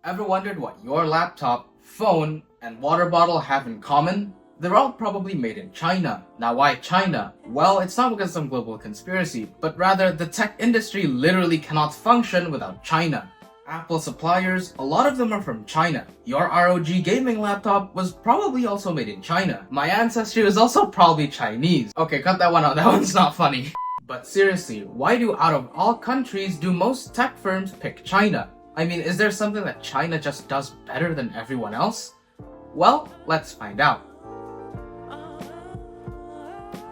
Ever wondered what your laptop, phone, and water bottle have in common? They're all probably made in China. Now why China? Well, it's not because of some global conspiracy, but rather the tech industry literally cannot function without China. Apple suppliers, a lot of them are from China. Your ROG gaming laptop was probably also made in China. My ancestry was also probably Chinese. Okay, cut that one out, that one's not funny. But seriously, why do out of all countries do most tech firms pick China? I mean, is there something that China just does better than everyone else? Well, let's find out.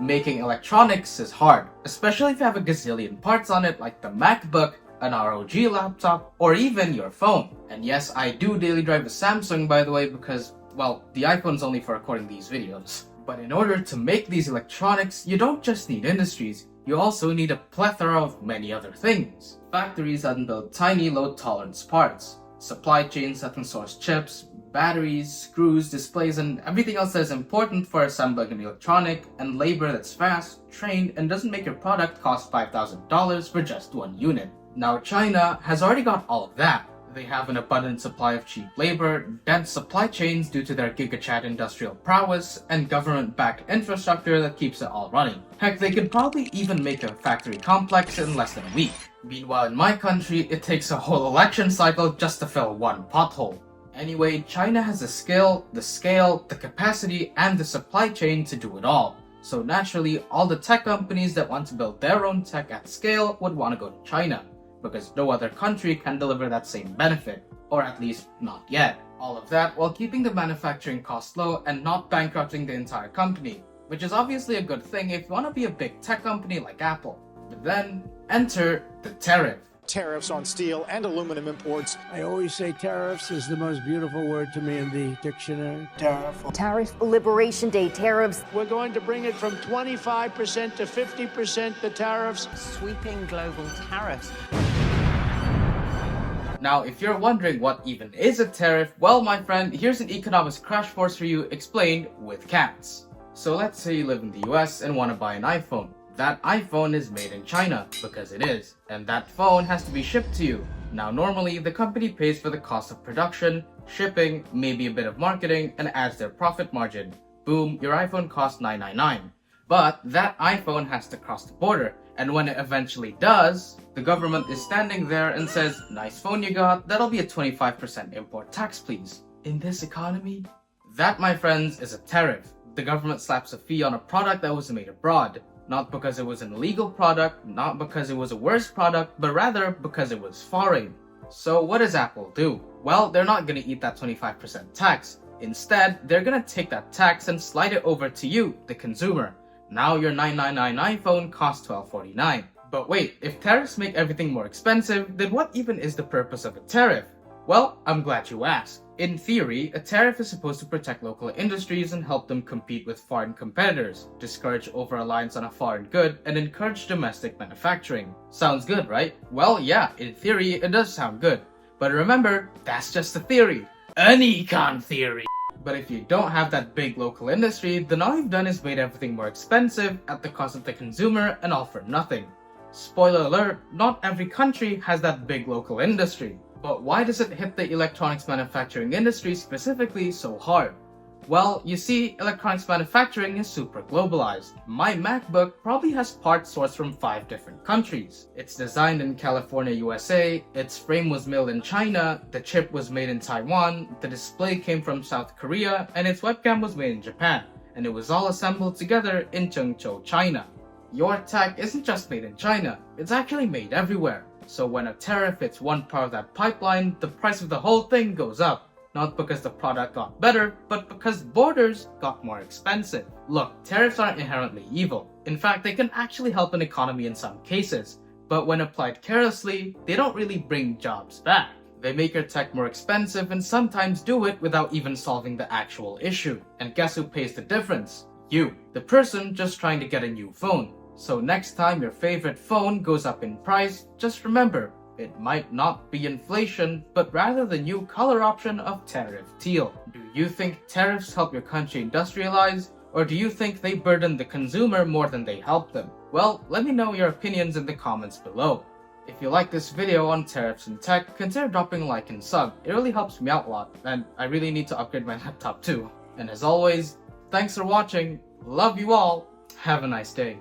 Making electronics is hard, especially if you have a gazillion parts on it like the MacBook, an ROG laptop, or even your phone. And yes, I do daily drive a Samsung by the way because, well, the iPhone's only for recording these videos. But in order to make these electronics, you don't just need industries, you also need a plethora of many other things. Factories that can build tiny load-tolerance parts, supply chains that can source chips, batteries, screws, displays, and everything else that is important for assembling an electronic, and labor that's fast, trained, and doesn't make your product cost $5,000 for just one unit. Now China has already got all of that. They have an abundant supply of cheap labor, dense supply chains due to their gigachad industrial prowess, and government-backed infrastructure that keeps it all running. Heck, they could probably even make a factory complex in less than a week. Meanwhile, in my country, it takes a whole election cycle just to fill one pothole. Anyway, China has the skill, the scale, the capacity, and the supply chain to do it all. So naturally, all the tech companies that want to build their own tech at scale would want to go to China, because no other country can deliver that same benefit, or at least not yet. All of that while keeping the manufacturing costs low and not bankrupting the entire company, which is obviously a good thing if you want to be a big tech company like Apple. But then, enter the tariff. Tariffs on steel and aluminum imports. I always say tariffs is the most beautiful word to me in the dictionary. Tariff Liberation Day tariffs. We're going to bring it from 25% to 50%, the tariffs. Sweeping global tariffs. Now, if you're wondering what even is a tariff, well, my friend, here's an economics crash course for you explained with cats. So let's say you live in the US and want to buy an iPhone. That iPhone is made in China, because it is, and that phone has to be shipped to you. Now normally, the company pays for the cost of production, shipping, maybe a bit of marketing, and adds their profit margin. Boom, your iPhone costs $999. But that iPhone has to cross the border, and when it eventually does, the government is standing there and says, "Nice phone you got, that'll be a 25% import tax please." In this economy, that, my friends, is a tariff. The government slaps a fee on a product that was made abroad. Not because it was an illegal product, not because it was a worse product, but rather because it was foreign. So what does Apple do? Well, they're not gonna eat that 25% tax. Instead, they're gonna take that tax and slide it over to you, the consumer. Now your $999 iPhone costs $1249. But wait, if tariffs make everything more expensive, then what even is the purpose of a tariff? Well, I'm glad you asked. In theory, a tariff is supposed to protect local industries and help them compete with foreign competitors, discourage over-reliance on a foreign good, and encourage domestic manufacturing. Sounds good, right? Well, yeah, in theory, it does sound good. But remember, that's just a theory. An econ theory! But if you don't have that big local industry, then all you've done is made everything more expensive at the cost of the consumer and all for nothing. Spoiler alert, not every country has that big local industry. But why does it hit the electronics manufacturing industry specifically so hard? Well, you see, electronics manufacturing is super globalized. My MacBook probably has parts sourced from 5 different countries. It's designed in California, USA, its frame was milled in China, the chip was made in Taiwan, the display came from South Korea, and its webcam was made in Japan, and it was all assembled together in Zhengzhou, China. Your tech isn't just made in China, it's actually made everywhere. So when a tariff hits one part of that pipeline, the price of the whole thing goes up. Not because the product got better, but because borders got more expensive. Look, tariffs aren't inherently evil. In fact, they can actually help an economy in some cases. But when applied carelessly, they don't really bring jobs back. They make your tech more expensive and sometimes do it without even solving the actual issue. And guess who pays the difference? You, the person just trying to get a new phone. So next time your favorite phone goes up in price, just remember, it might not be inflation, but rather the new color option of tariff teal. Do you think tariffs help your country industrialize, or do you think they burden the consumer more than they help them? Well, let me know your opinions in the comments below. If you like this video on tariffs and tech, consider dropping a like and sub. It really helps me out a lot, and I really need to upgrade my laptop too. And as always, thanks for watching. Love you all. Have a nice day.